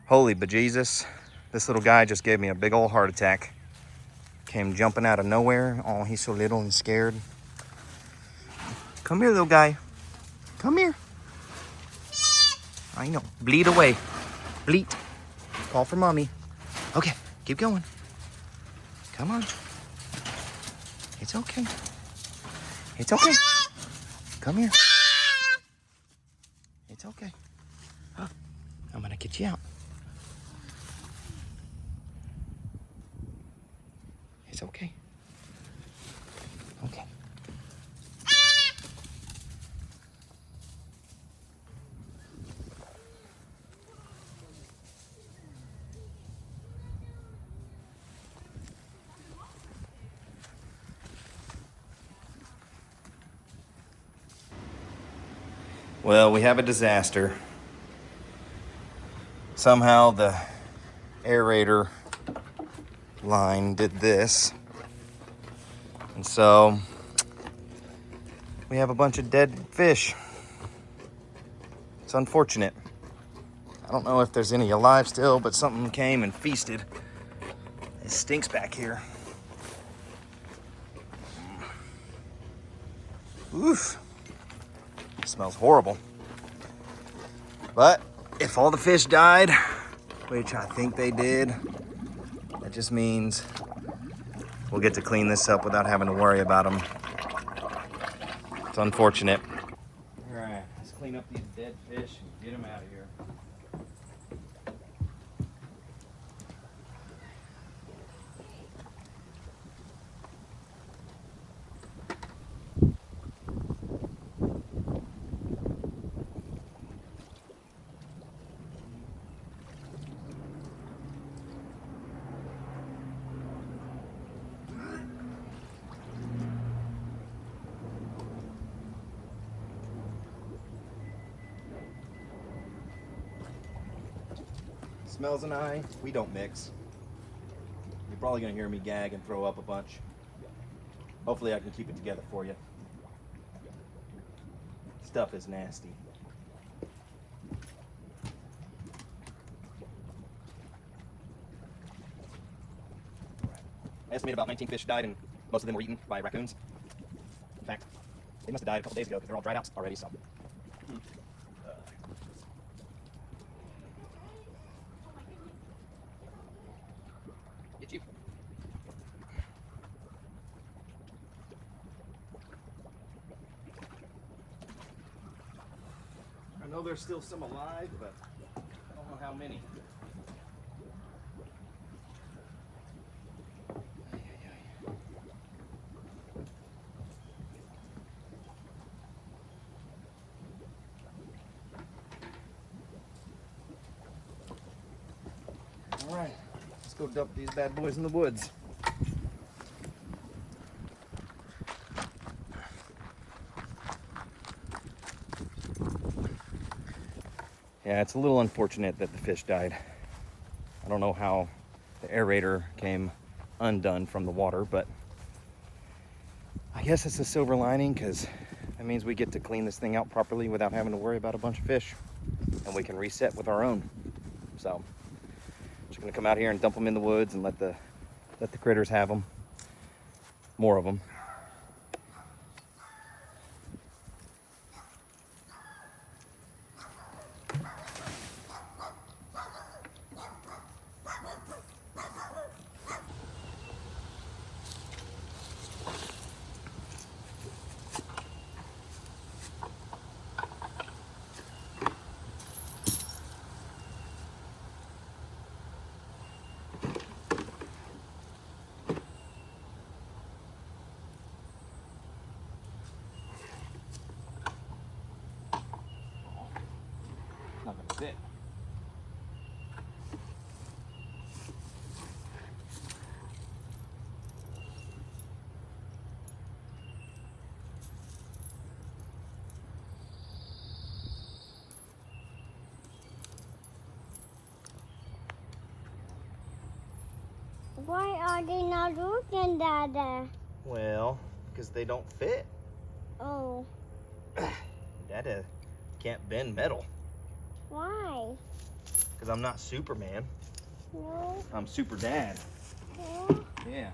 Holy bejesus. This little guy just gave me a big old heart attack. Came jumping out of nowhere. Oh, he's so little and scared. Come here, little guy. Come here. I know. Bleed away. Bleat. Call for mommy. Okay, keep going. Come on. It's okay. It's okay. Come here. It's okay. I'm gonna get you out. It's okay. Okay. Well, we have a disaster. Somehow the aerator line did this. And so we have a bunch of dead fish. It's unfortunate. I don't know if there's any alive still, but something came and feasted. It stinks back here. Oof. It smells horrible. But if all the fish died, which I think they did, that just means we'll get to clean this up without having to worry about them. It's unfortunate. All right, let's clean up these dead fish and get them out of here. Smells and I, we don't mix. You're probably gonna hear me gag and throw up a bunch. Hopefully I can keep it together for you. Stuff is nasty. I estimate about 19 fish died, and most of them were eaten by raccoons. In fact, they must have died a couple days ago because they're all dried out already, so. Get you. I know there's still some alive, but I don't know how many. All right, let's go dump these bad boys in the woods. Yeah, it's a little unfortunate that the fish died. I don't know how the aerator came undone from the water, but I guess it's a silver lining because that means we get to clean this thing out properly without having to worry about a bunch of fish, and we can reset with our own. So just gonna come out here and dump them in the woods and let the critters have them. More of them. Not gonna fit. Why are they not working, Dada? Well, because they don't fit. Oh. Dada can't bend metal. Why? Because I'm not Superman. No. I'm Super Dad. No. Yeah.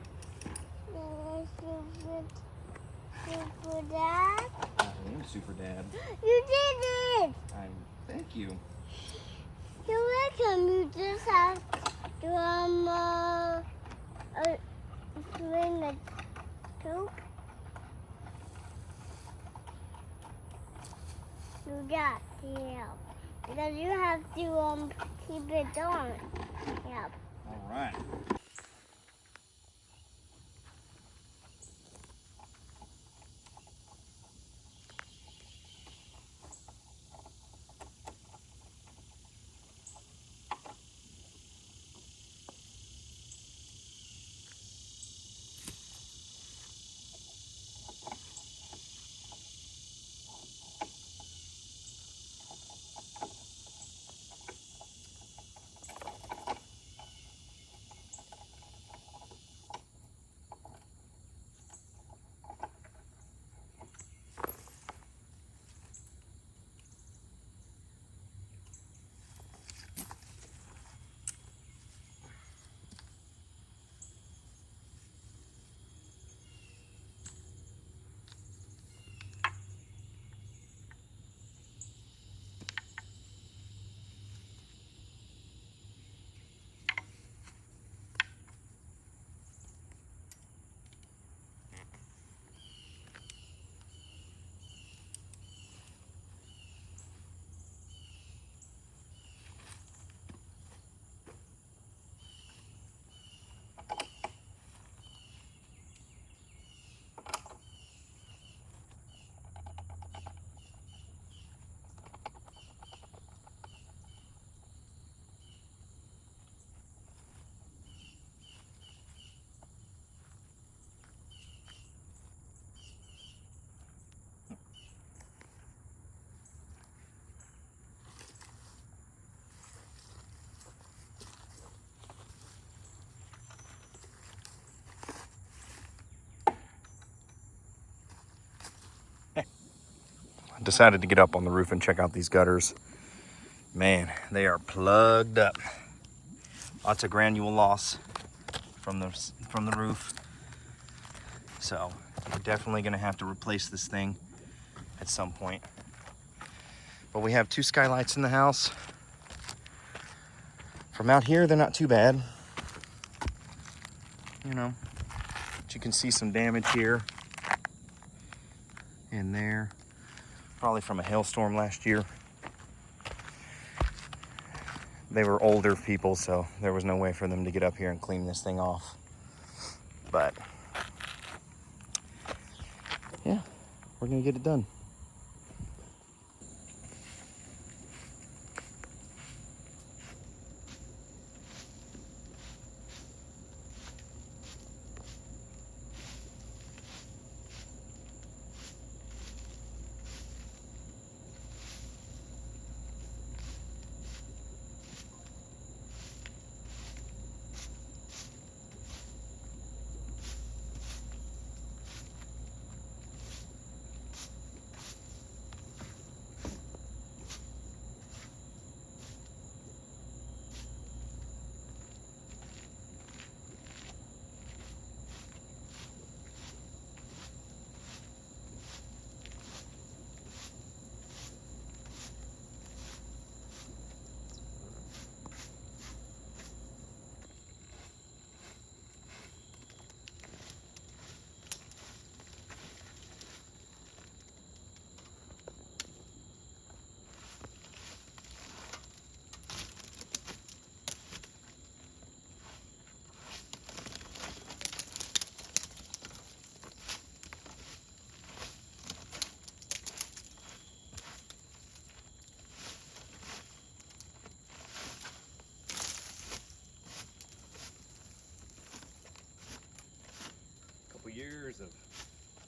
Super Dad. I am Super Dad. You did it. Thank you. You're welcome. You just have to swing the coop. Do that, yeah. Because you have to keep it on. Yep. All right. Decided to get up on the roof and check out these gutters. Man, they are plugged up. Lots of granule loss from the roof. So we're definitely gonna have to replace this thing at some point. But we have 2 skylights in the house. From out here, they're not too bad. You know, but you can see some damage here and there. Probably from a hailstorm last year. They were older people, so there was no way for them to get up here and clean this thing off. But yeah, we're gonna get it done. Years of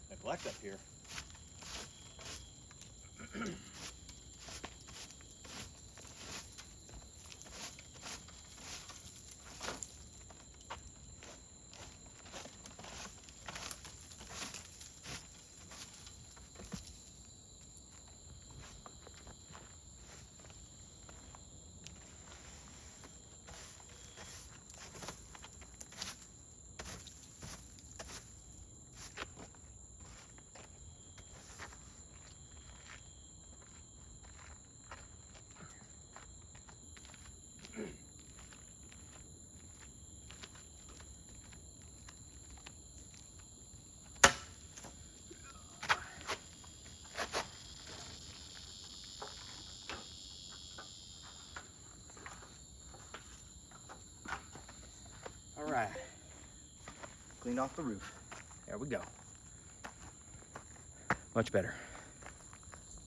neglect up here. Cleaned off the roof. There we go. Much better.